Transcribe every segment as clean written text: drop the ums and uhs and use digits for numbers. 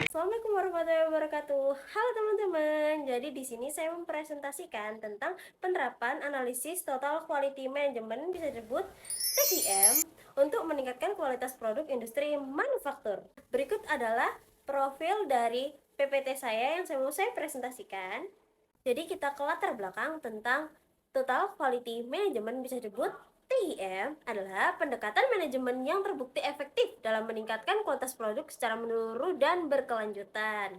Assalamualaikum warahmatullahi wabarakatuh. Halo teman-teman. Jadi di sini saya mempresentasikan tentang penerapan analisis Total Quality Management, bisa disebut TQM, untuk meningkatkan kualitas produk industri manufaktur. Berikut adalah profil dari PPT saya yang mau saya presentasikan. Jadi kita ke latar belakang tentang Total Quality Management, bisa disebut TIM, adalah pendekatan manajemen yang terbukti efektif dalam meningkatkan kualitas produk secara menyeluruh dan berkelanjutan.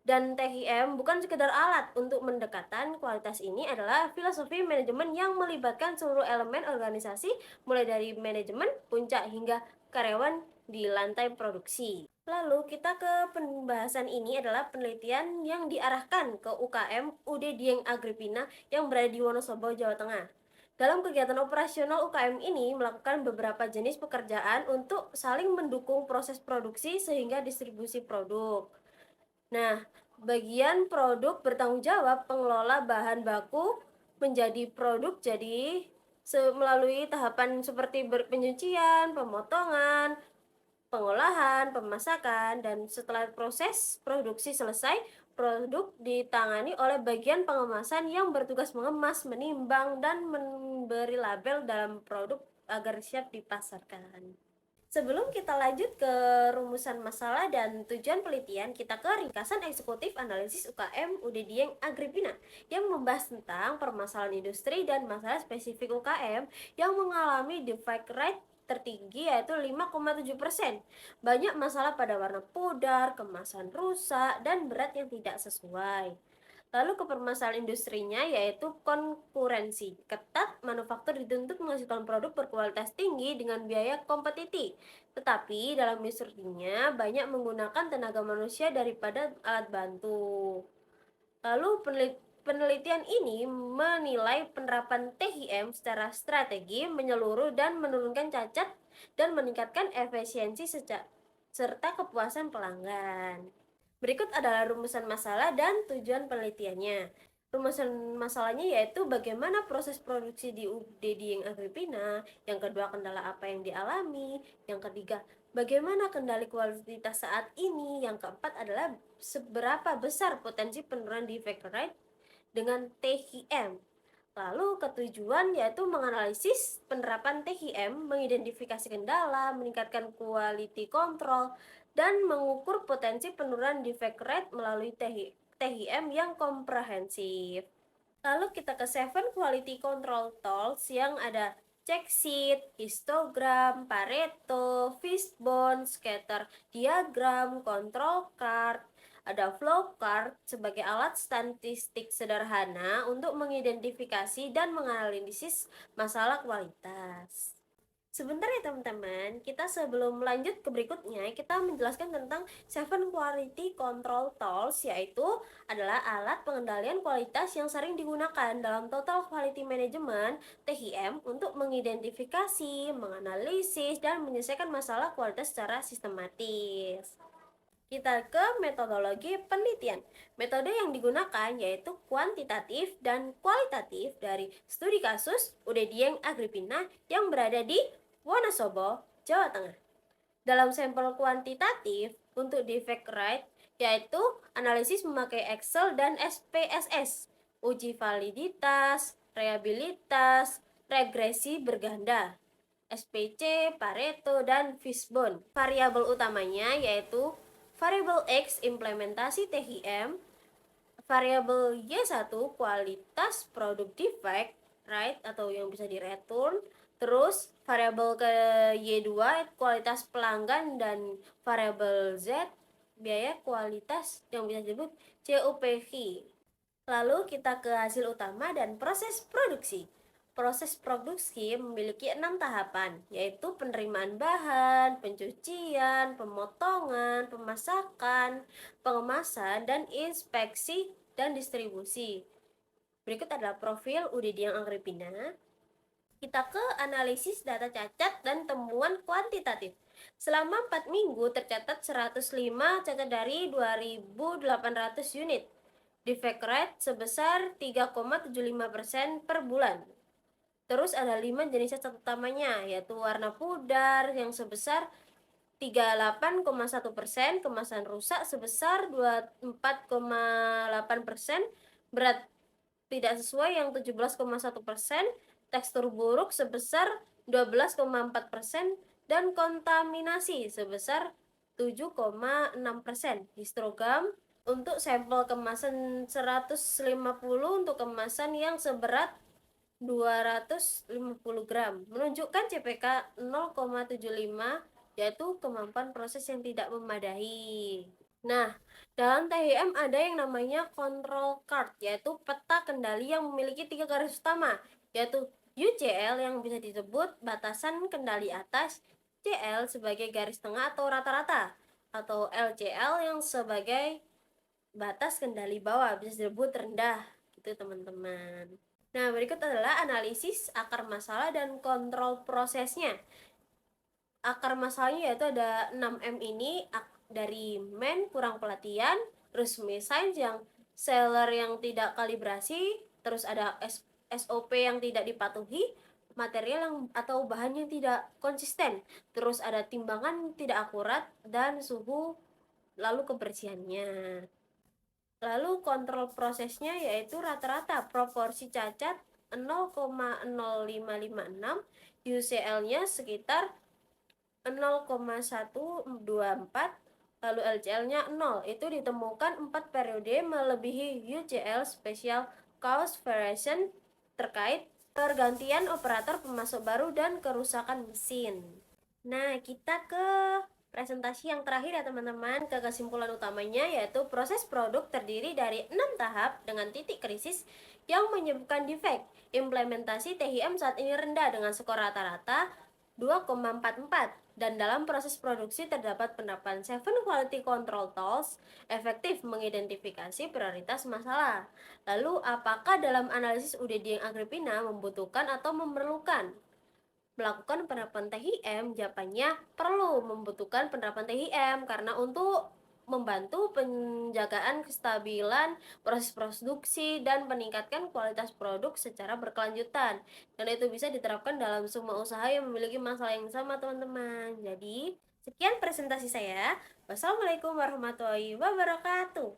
Dan TIM bukan sekedar alat untuk mendekatan kualitas, ini adalah filosofi manajemen yang melibatkan seluruh elemen organisasi, mulai dari manajemen puncak hingga karyawan di lantai produksi. Lalu kita ke pembahasan ini adalah penelitian yang diarahkan ke UKM UD Dieng Agripina yang berada di Wonosobo, Jawa Tengah. Dalam kegiatan operasional, UKM ini melakukan beberapa jenis pekerjaan untuk saling mendukung proses produksi sehingga distribusi produk. Nah, bagian produk bertanggung jawab pengelola bahan baku menjadi produk, jadi melalui tahapan seperti penyucian, pemotongan, pengolahan, pemasakan, dan setelah proses produksi selesai, produk ditangani oleh bagian pengemasan yang bertugas mengemas, menimbang, dan memberi label dalam produk agar siap dipasarkan. Sebelum kita lanjut ke rumusan masalah dan tujuan penelitian, kita ke ringkasan eksekutif analisis UKM UD Dieng Agripina yang membahas tentang permasalahan industri dan masalah spesifik UKM yang mengalami defect rate tertinggi, yaitu 5,7%. Banyak masalah pada warna pudar, kemasan rusak, dan berat yang tidak sesuai. Lalu ke permasalahan industrinya, yaitu konkurensi ketat. Manufaktur dituntut menghasilkan produk berkualitas tinggi dengan biaya kompetitif, tetapi dalam industrinya banyak menggunakan tenaga manusia daripada alat bantu. Lalu penelitian ini menilai penerapan TIM secara strategi, menyeluruh, dan menurunkan cacat dan meningkatkan efisiensi serta kepuasan pelanggan. Berikut adalah rumusan masalah dan tujuan penelitiannya. Rumusan masalahnya yaitu bagaimana proses produksi di UD Dieng Agripina, yang kedua kendala apa yang dialami, yang ketiga bagaimana kendali kualitas saat ini, yang keempat adalah seberapa besar potensi penurunan defect rate dengan TIM. Lalu ketujuan yaitu menganalisis penerapan TIM, mengidentifikasi kendala, meningkatkan quality control, dan mengukur potensi penurunan defect rate melalui TIM yang komprehensif. Lalu kita ke 7 quality control tools yang ada check sheet, histogram, Pareto, fishbone, scatter diagram, control card. Ada flowchart sebagai alat statistik sederhana untuk mengidentifikasi dan menganalisis masalah kualitas. Sebentar ya teman-teman, kita sebelum lanjut ke berikutnya, kita menjelaskan tentang 7 Quality Control Tools, yaitu adalah alat pengendalian kualitas yang sering digunakan dalam Total Quality Management (TQM) untuk mengidentifikasi, menganalisis, dan menyelesaikan masalah kualitas secara sistematis. Kita ke metodologi penelitian. Metode yang digunakan yaitu kuantitatif dan kualitatif dari studi kasus UD Dieng Agripina yang berada di Wonosobo, Jawa Tengah. Dalam sampel kuantitatif untuk defect rate, yaitu analisis memakai Excel dan SPSS, uji validitas, reliabilitas, regresi berganda, SPC, Pareto, dan fishbone. Variabel utamanya yaitu variabel X implementasi TIM, variabel Y1 kualitas produk defect rate atau yang bisa di return, terus variabel ke Y2 kualitas pelanggan, dan variabel Z biaya kualitas yang bisa disebut CUPV. Lalu kita ke hasil utama dan proses produksi. Proses produksi memiliki 6 tahapan, yaitu penerimaan bahan, pencucian, pemotongan, pemasakan, pengemasan, dan inspeksi dan distribusi. Berikut adalah profil Udidiang Agripina. Kita ke analisis data cacat dan temuan kuantitatif. Selama 4 minggu tercatat 105 cacat dari 2.800 unit. Defect rate sebesar 3,75% per bulan. Terus ada 5 jenis cacat utamanya, yaitu warna pudar yang sebesar 38,1%, kemasan rusak sebesar 24,8%, berat tidak sesuai yang 17,1%, tekstur buruk sebesar 12,4%, dan kontaminasi sebesar 7,6%. Histogam untuk sampel kemasan 150 untuk kemasan yang seberat 250 gram menunjukkan CPK 0,75, yaitu kemampuan proses yang tidak memadai. Nah, dalam THM ada yang namanya control card, yaitu peta kendali yang memiliki 3 garis utama, yaitu UCL yang bisa disebut batasan kendali atas, CL sebagai garis tengah atau rata-rata, atau LCL yang sebagai batas kendali bawah, bisa disebut rendah, gitu teman-teman. Nah, berikut adalah analisis akar masalah dan kontrol prosesnya. Akar masalahnya yaitu ada 6M ini, dari man kurang pelatihan, terus misalnya yang seller yang tidak kalibrasi, terus ada SOP yang tidak dipatuhi, material yang atau bahan yang tidak konsisten, terus ada timbangan tidak akurat, dan suhu lalu kebersihannya. Lalu kontrol prosesnya yaitu rata-rata proporsi cacat 0,0556, UCL-nya sekitar 0,124, lalu LCL-nya 0. Itu ditemukan 4 periode melebihi UCL special cause variation terkait pergantian operator pemasok baru dan kerusakan mesin. Nah, kita ke presentasi yang terakhir ya teman-teman, ke kesimpulan utamanya yaitu proses produk terdiri dari 6 tahap dengan titik krisis yang menyebabkan defect. Implementasi THM saat ini rendah dengan skor rata-rata 2,44, dan dalam proses produksi terdapat penerapan 7 Quality Control Tools efektif mengidentifikasi prioritas masalah. Lalu, apakah dalam analisis Udidiang Agripina membutuhkan atau memerlukan melakukan penerapan THM? Jawabannya perlu membutuhkan penerapan THM karena untuk membantu penjagaan kestabilan proses produksi dan meningkatkan kualitas produk secara berkelanjutan, dan itu bisa diterapkan dalam semua usaha yang memiliki masalah yang sama teman-teman. Jadi sekian presentasi saya. Wassalamualaikum warahmatullahi wabarakatuh.